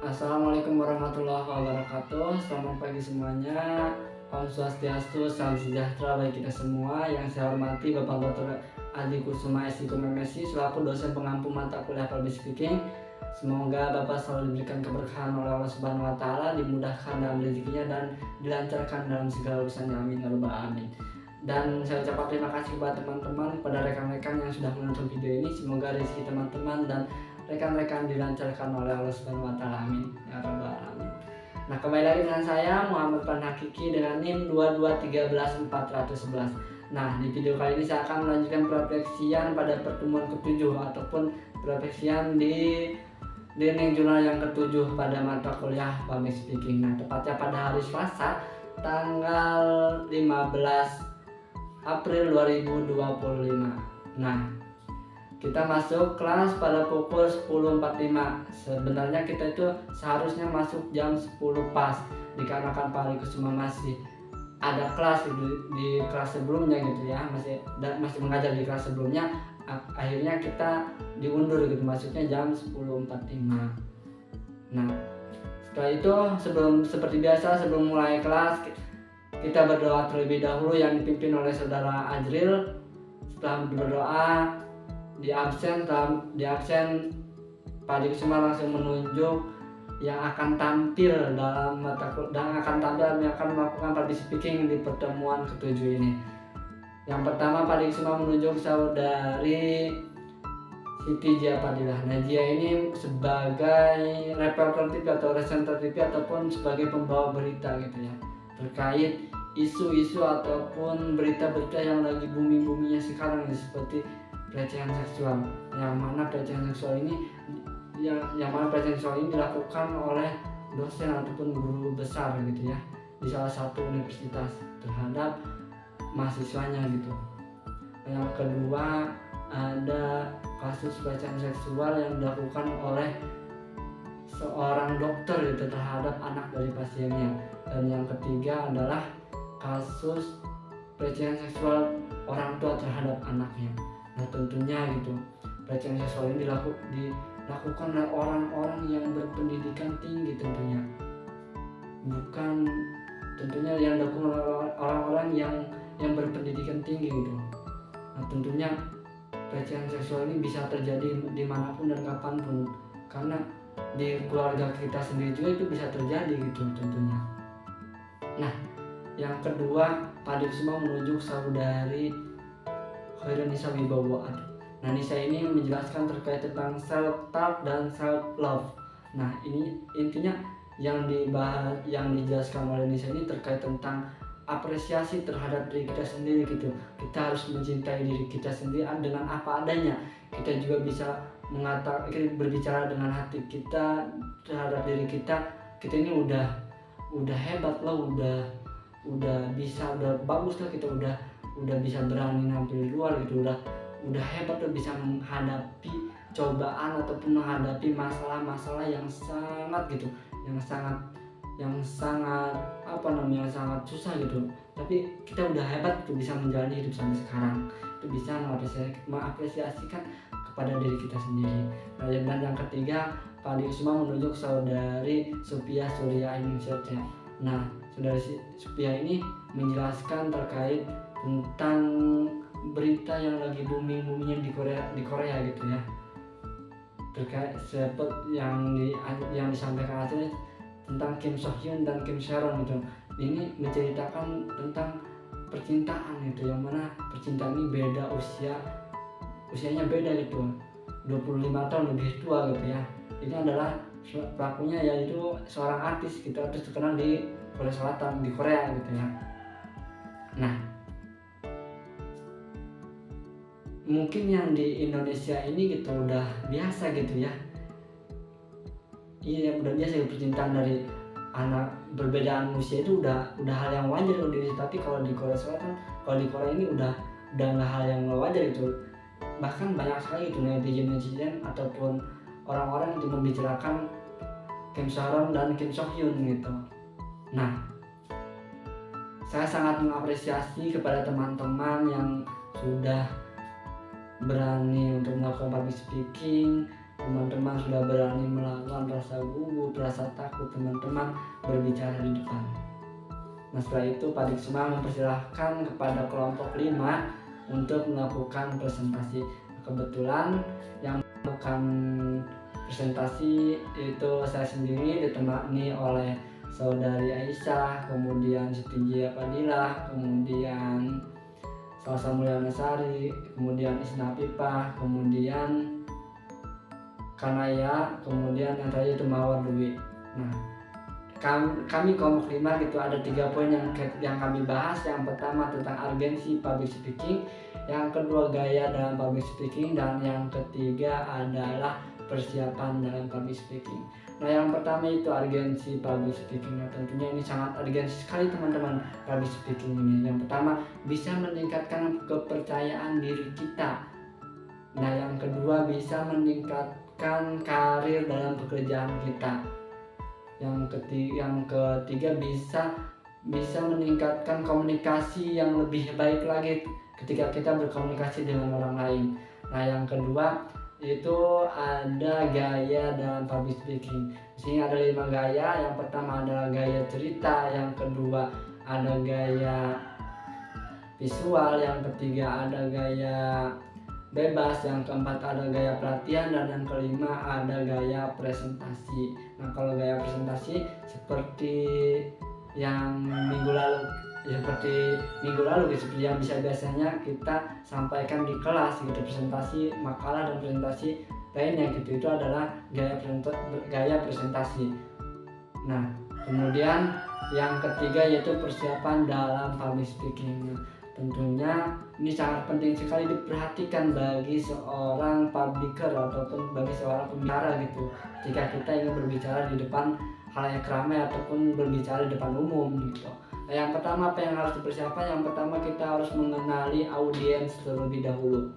Assalamualaikum warahmatullahi wabarakatuh. Selamat pagi semuanya. Om Swastiastu, salam sejahtera bagi kita semua. Yang saya hormati Bapak Dr. Adi Kusuma SIKUM MSI selaku dosen pengampu mata kuliah Public Speaking. Semoga Bapak selalu diberikan keberkahan oleh Allah Subhanahu wa taala, dimudahkan dalam rezekinya dan dilancarkan dalam segala urusannya. Amin ya rabbal alamin. Dan saya ucapkan terima kasih kepada teman-teman, kepada rekan-rekan yang sudah menonton video ini. Semoga rezeki teman-teman dan rekan-rekan dilancarkan oleh Allah Subhanahu wa taala. Amin ya rabbal alamin. Nah, kembali lagi dengan saya Muhammad Fan Hakiki dengan NIM 2213411. Nah, di video kali ini saya akan melanjutkan refleksian pada pertemuan ke-7 ataupun refleksian di dinding jurnal yang ke-7 pada mata kuliah Public Speaking. Nah, tepatnya pada hari Selasa tanggal 15 April 2025. Nah, kita masuk kelas pada pukul 10.45. Sebenarnya kita itu seharusnya masuk jam 10 pas, dikarenakan Pak Kusuma masih ada kelas di kelas sebelumnya gitu ya, masih mengajar di kelas sebelumnya. Akhirnya kita diundur gitu, masuknya jam 10.45. Nah, setelah itu seperti biasa sebelum mulai kelas kita berdoa terlebih dahulu yang dipimpin oleh saudara Ajril. Setelah berdoa di absen Pak Kusuma langsung menunjuk yang akan tampil dalam yang akan melakukan public speaking di pertemuan ke-7 ini. Yang pertama Pak Kusuma menunjuk saudari Siti Jia Fadilah. Nah, Jia ini sebagai reporter TV atau presenter TV ataupun sebagai pembawa berita gitu ya, terkait isu-isu ataupun berita-berita yang lagi booming-boomingnya sekarang ya, seperti pelecehan seksual. Yang mana pelecehan seksual ini dilakukan oleh dosen ataupun guru besar gitu ya di salah satu universitas terhadap mahasiswanya gitu. Yang kedua ada kasus pelecehan seksual yang dilakukan oleh seorang dokter gitu terhadap anak dari pasiennya. Dan yang ketiga adalah kasus pelecehan seksual orang tua terhadap anaknya. Nah, tentunya gitu pelecehan seksual ini dilakukan oleh orang-orang yang berpendidikan tinggi, tentunya bukan tentunya yang dilakukan oleh orang-orang yang berpendidikan tinggi gitu. Nah, tentunya pelecehan seksual ini bisa terjadi dimanapun dan kapanpun, karena di keluarga kita sendiri juga itu bisa terjadi gitu tentunya. Nah, yang kedua Pak Kusuma menunjuk saudari Khairunisa Wibowo. Nah, Nisa ini menjelaskan terkait tentang self-love dan self-love. Nah, ini intinya yang dijelaskan oleh Nisa ini terkait tentang apresiasi terhadap diri kita sendiri gitu. Kita harus mencintai diri kita sendiri dengan apa adanya. Kita juga bisa berbicara dengan hati kita terhadap diri kita. Kita ini udah hebat loh, udah bisa, udah bagus lah, kita udah bisa berani nampil di luar gitu, udah hebat tuh, bisa menghadapi cobaan ataupun menghadapi masalah-masalah yang sangat gitu, yang sangat sangat susah gitu, tapi kita udah hebat tuh bisa menjalani hidup sampai sekarang, itu bisa mengapresiasikan kepada diri kita sendiri. Nah, dan yang ketiga Pak Kusuma menunjuk saudari Supia Surya Ainingsyah. Nah, saudari Supia ini menjelaskan terkait tentang berita yang lagi booming-boomingnya di Korea gitu ya, terkait seperti yang disampaikan Aceh tentang Kim So Hyun dan Kim Sharon gitu. Ini menceritakan tentang percintaan gitu, yang mana percintaan ini beda usianya beda gitu, 25 tahun lebih tua gitu ya. Ini adalah pelakunya yaitu seorang artis gitu, artis terkenal di Korea Selatan, di Korea gitu ya. Nah, mungkin yang di Indonesia ini gitu udah biasa gitu ya. Iya, udah biasa percintaan dari anak berbedaan usia itu udah hal yang wajar kalau di, tapi kalau di Korea Selatan, kalau di Korea ini udah nggak hal yang wajar itu. Bahkan banyak sekali itu netizen ataupun orang-orang yang membicarakan Kim Sharon dan Kim So Hyun gitu. Nah, saya sangat mengapresiasi kepada teman-teman yang sudah berani untuk melakukan public speaking, teman-teman sudah berani melawan rasa gugup, rasa takut teman-teman berbicara di depan. Nah setelah itu Pak Diksuma mempersilahkan kepada kelompok 5 untuk melakukan presentasi. Kebetulan yang melakukan presentasi itu saya sendiri ditemani oleh saudari Aisyah, kemudian Siti Jia Fadilah, kemudian Salsa Mulyana Sari, kemudian Isna Pipa, kemudian Kanaya, kemudian yang terakhir itu Mawar Dwi. Nah kami kelompok 5 gitu, ada 3 poin yang kami bahas. Yang pertama tentang urgensi public speaking, yang kedua gaya dalam public speaking, dan yang ketiga adalah persiapan dalam public speaking. Nah yang pertama itu urgensi public speaking. Nah tentunya ini sangat urgensi sekali teman-teman public speaking ini. Yang pertama bisa meningkatkan kepercayaan diri kita. Nah yang kedua bisa meningkatkan karir dalam pekerjaan kita. Yang ketiga bisa meningkatkan komunikasi yang lebih baik lagi ketika kita berkomunikasi dengan orang lain. Nah yang kedua itu ada gaya dalam public speaking. Di sini ada 5 gaya. Yang pertama adalah gaya cerita, yang kedua ada gaya visual, yang ketiga ada gaya bebas, yang keempat ada gaya pelatihan, dan yang kelima ada gaya presentasi. Nah kalau gaya presentasi seperti yang minggu lalu seperti yang biasanya kita sampaikan di kelas gitu, presentasi makalah dan presentasi lainnya gitu, itu adalah gaya presentasi. Nah kemudian yang ketiga yaitu persiapan dalam public speaking. Tentunya ini sangat penting sekali diperhatikan bagi seorang publiker ataupun bagi seorang pembicara gitu, jika kita ingin berbicara di depan khalayak ramai ataupun berbicara di depan umum gitu. Nah yang pertama apa yang harus dipersiapkan? Yang pertama kita harus mengenali audiens terlebih dahulu.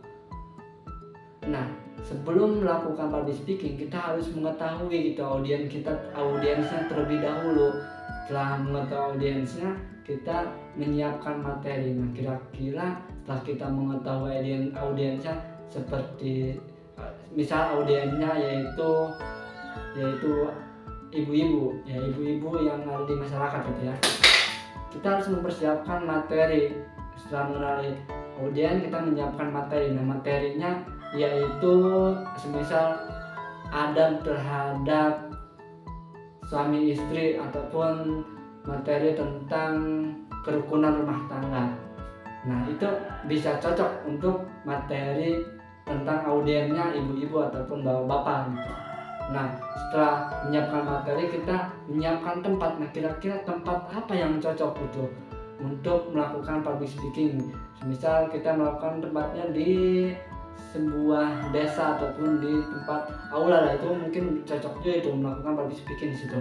Nah sebelum melakukan public speaking kita harus mengetahui gitu audiensnya terlebih dahulu. Setelah mengetahui audiensnya kita menyiapkan materi. Nah kira-kira setelah kita mengetahui audiensnya seperti misal audiensnya yaitu ibu-ibu yang ada di masyarakat gitu ya, kita harus mempersiapkan materi. Setelah mengenali audiens kita menyiapkan materi. Nah materinya yaitu semisal adab terhadap suami istri ataupun materi tentang kerukunan rumah tangga. Nah itu bisa cocok untuk materi tentang audiensnya ibu-ibu ataupun bapak-bapak gitu. Nah setelah menyiapkan materi kita menyiapkan tempat. Nah kira-kira tempat apa yang cocok gitu untuk melakukan public speaking. Misal kita melakukan tempatnya di sebuah desa ataupun di tempat aula lah, itu mungkin cocok juga itu melakukan public speaking di situ.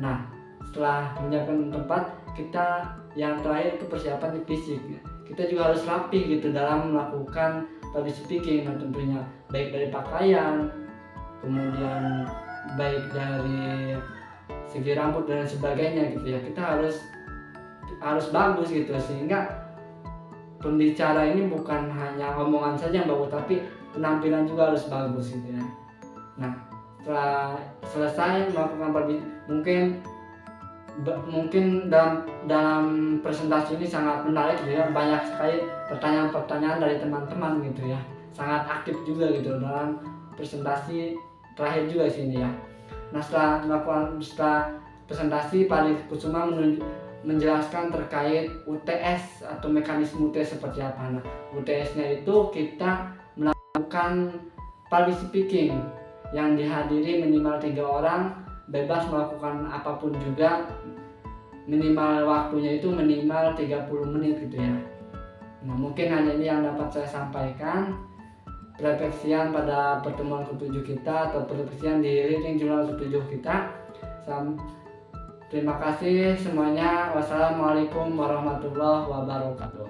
Nah setelah menyiapkan tempat, kita yang terakhir itu persiapan di fisik. Kita juga harus rapi gitu dalam melakukan public speaking. Nah tentunya baik dari pakaian, kemudian baik dari segi rambut dan sebagainya gitu ya, kita harus bagus gitu, sehingga pembicara ini bukan hanya omongan saja yang bagus, tapi penampilan juga harus bagus gitu ya. Nah setelah selesai melakukan public, mungkin dalam presentasi ini sangat menarik gitu ya, banyak sekali pertanyaan-pertanyaan dari teman-teman gitu ya, sangat aktif juga gitu dalam presentasi terakhir juga sini ya. Nah setelah presentasi Pak Kusuma menjelaskan terkait UTS atau mekanisme UTS seperti apa. Nah UTS-nya itu kita melakukan public speaking yang dihadiri minimal 3 orang, bebas melakukan apapun juga, minimal waktunya itu minimal 30 menit gitu ya. Nah mungkin hanya ini yang dapat saya sampaikan. Refleksian pada pertemuan ke-7 kita atau refleksian di reading jurnal ke-7 kita. Terima kasih semuanya. Wassalamualaikum warahmatullahi wabarakatuh.